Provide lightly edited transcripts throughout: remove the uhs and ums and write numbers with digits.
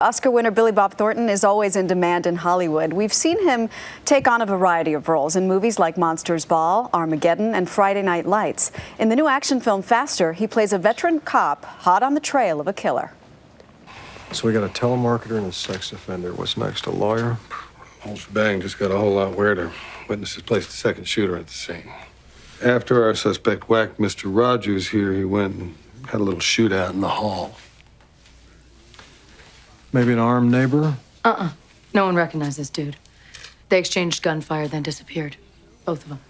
Oscar winner Billy Bob Thornton is always in demand in Hollywood. We've seen him take on a variety of roles in movies like Monsters Ball, Armageddon, and Friday Night Lights. In the new action film Faster, he plays a veteran cop hot on the trail of a killer. So we got a telemarketer and a sex offender. What's next, a lawyer? Whole shebang just got a whole lot weirder. Witnesses placed the second shooter at the scene. After our suspect whacked Mr. Rogers here, he went and had a little shootout in the hall. Maybe an armed neighbor? No one recognized this dude. They exchanged gunfire, then disappeared. Both of them.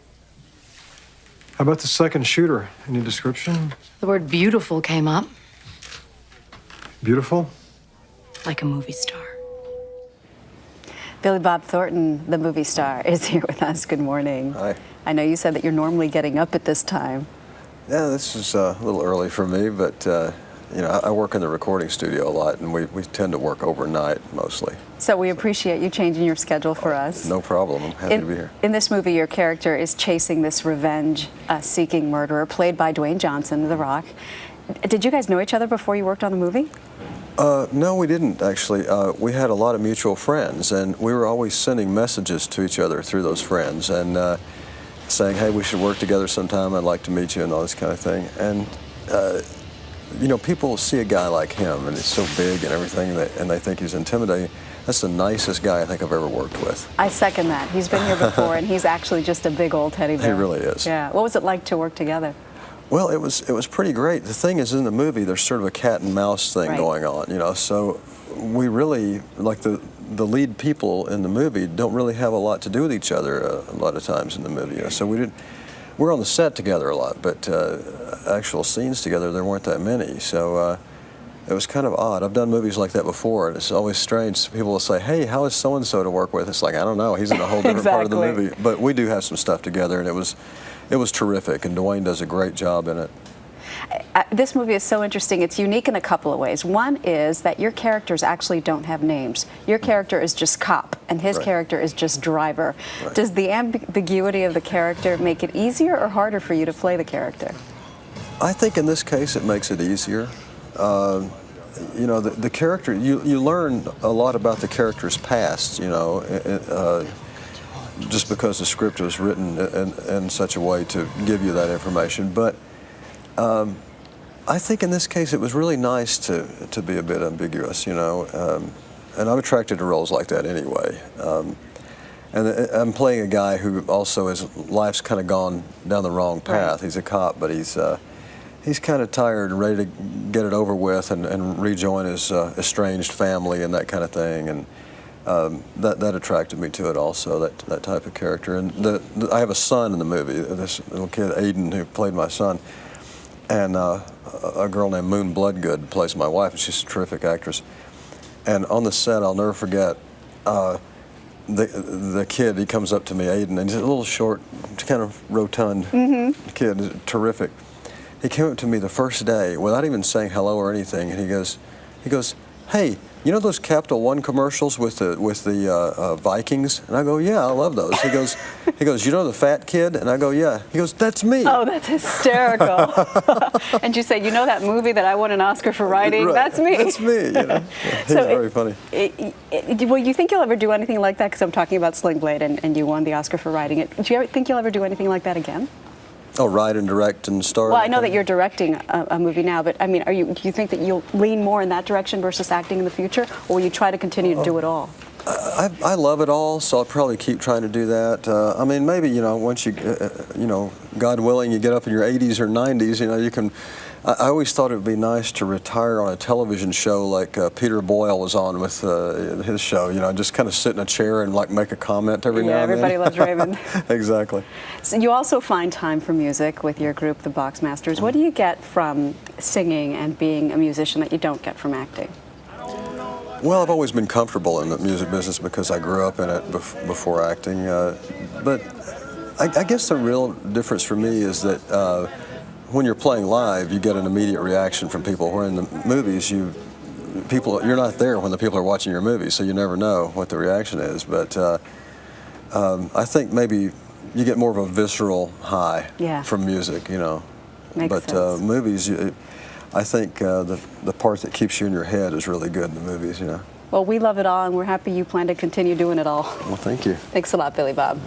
How about the second shooter? Any description? The word beautiful came up. Beautiful? Like a movie star. Billy Bob Thornton, the movie star, is here with us. Good morning. Hi. I know you said that you're normally getting up at this time. Yeah, this is a little early for me, but you know, I work in the recording studio a lot, and we tend to work overnight mostly. So we appreciate you changing your schedule for us. No problem. I'm happy to be here. In this movie, your character is chasing this revenge-seeking murderer, played by Dwayne Johnson, The Rock. Did you guys know each other before you worked on the movie? No, we didn't, actually. We had a lot of mutual friends, and we were always sending messages to each other through those friends, and saying, hey, we should work together sometime, I'd like to meet you, and all this kind of thing. And you know, people see a guy like him, and he's so big and everything, and they think he's intimidating. That's the nicest guy I think I've ever worked with. I second that. He's been here before, and he's actually just a big old teddy bear. He really is. Yeah. What was it like to work together? Well, it was pretty great. The thing is, in the movie, there's sort of a cat and mouse thing Right. going on, you know. So we really, like the lead people in the movie, don't really have a lot to do with each other a lot of times in the movie. You know? So we're on the set together a lot, but actual scenes together, there weren't that many. So it was kind of odd. I've done movies like that before, and it's always strange. People will say, hey, how is so-and-so to work with? It's like, I don't know. He's in a whole different part of the movie. But we do have some stuff together, and it was terrific, and Dwayne does a great job in it. This movie is so interesting. It's unique in a couple of ways. One is that your characters actually don't have names. Your character is just cop, and his Right. character is just driver. Right. Does the ambiguity of the character make it easier or harder for you to play the character? I think in this case it makes it easier. You know, the character, you learn a lot about the character's past, you know, just because the script was written in such a way to give you that information. But I think in this case it was really nice to be a bit ambiguous, you know, and I'm attracted to roles like that anyway. And I'm playing a guy who also his life's kind of gone down the wrong path. Right. He's a cop, but he's kind of tired and ready to get it over with and rejoin his estranged family and that kind of thing. And that attracted me to it also, that type of character. And I have a son in the movie, this little kid, Aiden, who played my son. And a girl named Moon Bloodgood plays my wife, and she's a terrific actress. And on the set, I'll never forget, the kid, he comes up to me, Aiden, and he's a little short, kind of rotund kid, terrific. He came up to me the first day without even saying hello or anything, and he goes, hey, you know those Capital One commercials with the Vikings? And I go, yeah, I love those. He goes, you know the fat kid? And I go, yeah. He goes, that's me. Oh, that's hysterical. And you say, you know that movie that I won an Oscar for writing? Right. That's me. That's me. You know? He's very funny. Well, you think you'll ever do anything like that? Because I'm talking about Sling Blade, and you won the Oscar for writing it. Do you think you'll ever do anything like that again? Oh, write and direct and star. Well, I know that you're directing a movie now, but I mean, do you think that you'll lean more in that direction versus acting in the future, or will you try to continue to do it all? I love it all, so I'll probably keep trying to do that. I mean, maybe, you know, once you know, God willing, you get up in your 80s or 90s, you know, you can. I always thought it would be nice to retire on a television show like Peter Boyle was on with his show, you know, just kind of sit in a chair and like make a comment every now and then. Yeah, everybody loves Raymond. Exactly. So you also find time for music with your group, the Boxmasters. What do you get from singing and being a musician that you don't get from acting? Well, I've always been comfortable in the music business because I grew up in it before acting. But I guess the real difference for me is that when you're playing live, you get an immediate reaction from people. Where in the movies, you're not there when the people are watching your movie, so you never know what the reaction is. But I think maybe you get more of a visceral high from music, you know. Makes sense. Movies, I think the part that keeps you in your head is really good in the movies, you know. Well, we love it all, and we're happy you plan to continue doing it all. Well, thank you. Thanks a lot, Billy Bob.